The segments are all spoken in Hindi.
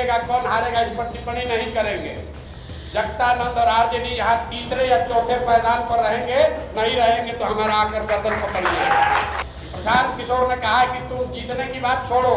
जीतेगा कौन हारेगा इस पर टिप्पणी नहीं करेंगे। जगतानंद और आरजेडी यहाँ तीसरे या चौथे पायदान पर रहेंगे, नहीं रहेंगे तो हमारा आकर गर्दन पकड़िए। प्रशांत किशोर ने कहा है कि तुम जीतने की बात छोड़ो,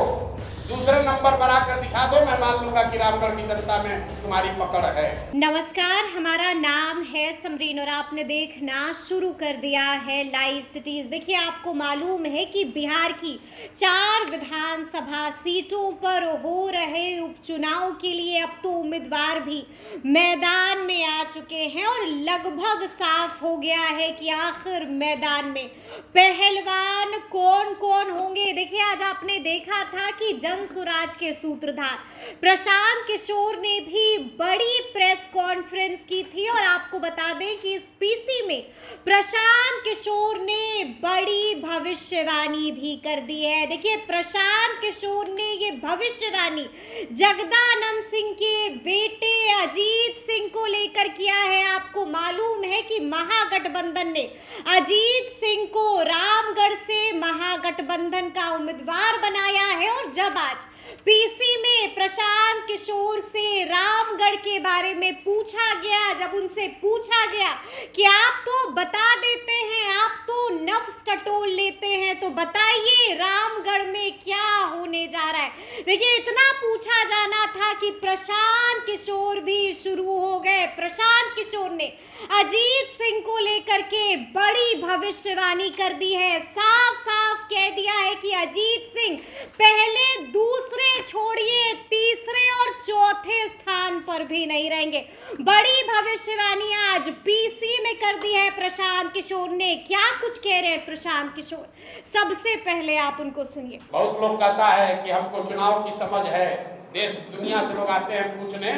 दूसरे नंबर पर आकर दिखा दो, मैं मान लूंगा कि रामगढ़ की जनता में तुम्हारी पकड़ है। नमस्कार, हमारा नाम है समरीन और आपने देखना शुरू कर दिया है लाइव सिटीज। देखिए, आपको मालूम है कि बिहार की 4 विधानसभा सीटों पर हो रहे उपचुनाव के लिए अब तो उम्मीदवार भी मैदान में आ चुके हैं और लगभग साफ हो गया है कि आखिर मैदान में पहलवान कौन कौन होंगे। देखिए, आज आपने देखा था कि जनसुराज के सूत्रधार प्रशांत किशोर ने भी बड़ी प्रेस कॉन्फ्रेंस की थी और आपको बता दें कि इस पीसी में प्रशांत किशोर ने बड़ी भविष्यवाणी भी कर दी है। देखिए, प्रशांत किशोर ने ये भविष्यवाणी जगदानंद सिंह के बेटे अजीत सिंह को लेकर किया है। आपको मालूम है कि महागठबंधन ने अजीत सिंह को रामगढ़ से महागठबंधन का उम्मीदवार बनाया है और जब आज पीसी में प्रशांत किशोर से रामगढ़ के बारे में पूछा गया, जब उनसे पूछा गया कि आप तो बता देते हैं, आप तो नफ्स टटोल लेते हैं, तो बताइए रामगढ़ में क्या होने जा रहा है। देखिए, इतना पूछा जाना था कि प्रशांत किशोर भी शुरू हो गए। प्रशांत किशोर ने अजीत सिंह को लेकर के बड़ी भविष्यवाणी कर दी है। साफ साफ कह दिया है कि अजीत सिंह पहले, दूसरे छोड़िए तीसरे और चौथे स्थान पर भी नहीं रहेंगे। बड़ी भविष्यवाणी आज पीसी में कर दी है प्रशांत किशोर ने। क्या कुछ कह रहे हैं प्रशांत किशोर, सबसे पहले आप उनको सुनिए। बहुत लोग कहता है कि हमको चुनाव की समझ है, देश दुनिया से लोग आते हैं पूछने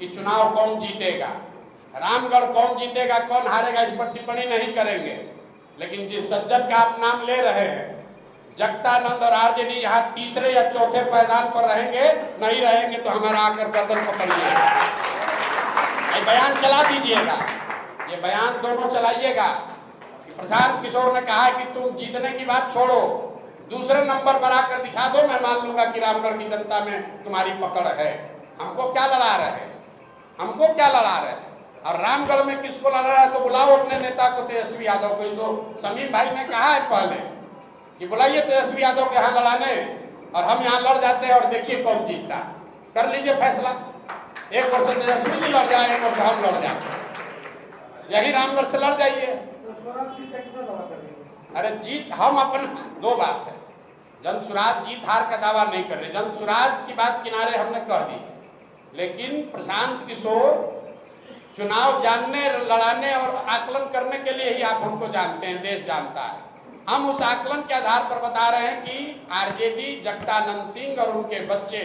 कि चुनाव कौन जीतेगा, रामगढ़ कौन जीतेगा कौन हारेगा इस पर टिप्पणी नहीं करेंगे। लेकिन जिस सज्जन का आप नाम ले रहे हैं, जगतानंद और आरजेडी यहाँ तीसरे या चौथे पायदान पर रहेंगे, नहीं रहेंगे तो हमारा आकर गर्दन पकड़िए। ये बयान चला दीजिएगा, ये बयान दोनों चलाइएगा कि प्रशांत किशोर ने कहा है कि तुम जीतने की बात छोड़ो, दूसरे नंबर पर आकर दिखा दो, मैं मान लूंगा कि रामगढ़ की जनता में तुम्हारी पकड़ है। हमको क्या लड़ा रहे हैं, हमको क्या लड़ा रहे हैं, और रामगढ़ में किसको लड़ा रहा है तो बुलाओ अपने नेता को, तेजस्वी यादव को। तो समीम भाई ने कहा है पहले कि बुलाइए तेजस्वी यादव के यहाँ लड़ाने, और हम यहाँ लड़ जाते हैं और देखिए कौन जीतता। कर लीजिए फैसला, एक वर्ष तेजस्वी जी लड़ जाए, एक वर्ष हम लड़ जाए, यही रामगढ़ से लड़ जाइए। अरे जीत हम अपन, दो बात है, जनसुराज जीत हार का दावा नहीं कर रहे, जनसुराज की बात किनारे हमने कह दी, लेकिन प्रशांत किशोर चुनाव जानने, लड़ाने और आकलन करने के लिए ही आप हमको जानते हैं, देश जानता है। हम उस आकलन के आधार पर बता रहे हैं कि आरजेडी, जगदानंद सिंह और उनके बच्चे,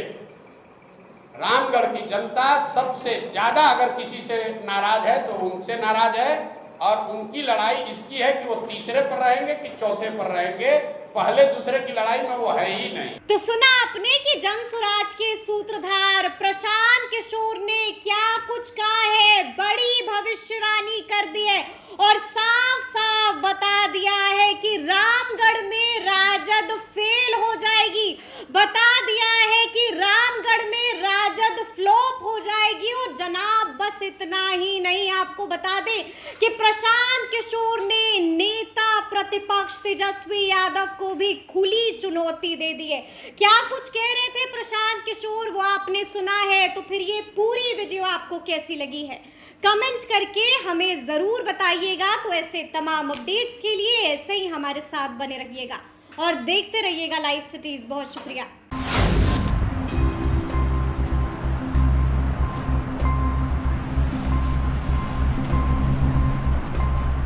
रामगढ़ की जनता सबसे ज्यादा अगर किसी से नाराज है तो उनसे नाराज है, और उनकी लड़ाई इसकी है कि वो तीसरे पर रहेंगे कि चौथे पर रहेंगे, पहले दूसरे की लड़ाई में वो है ही नहीं। तो सुना आपने कि जनसुराज के सूत्रधार प्रशांत किशोर ने क्या कुछ कहा है, बड़ी भविष्यवाणी कर दी है और साफ साफ बता दिया है कि रामगढ़ में राजद फेल हो जाएगी, बता दिया है कि रामगढ़ में राजद फ्लॉप हो जाएगी। और जनाब, बस इतना ही नहीं, आपको बता दें कि प्रशांत किशोर ने नेता प्रतिपक्ष तेजस्वी यादव को भी खुली चुनौती दे दी है। क्या कुछ कह रहे थे प्रशांत किशोर, वो आपने सुना है। तो फिर ये पूरी वीडियो आपको कैसी लगी है कमेंट करके हमें जरूर बताइएगा। तो ऐसे तमाम अपडेट्स के लिए ऐसे ही हमारे साथ बने रहिएगा और देखते रहिएगा लाइव सिटीज। बहुत शुक्रिया।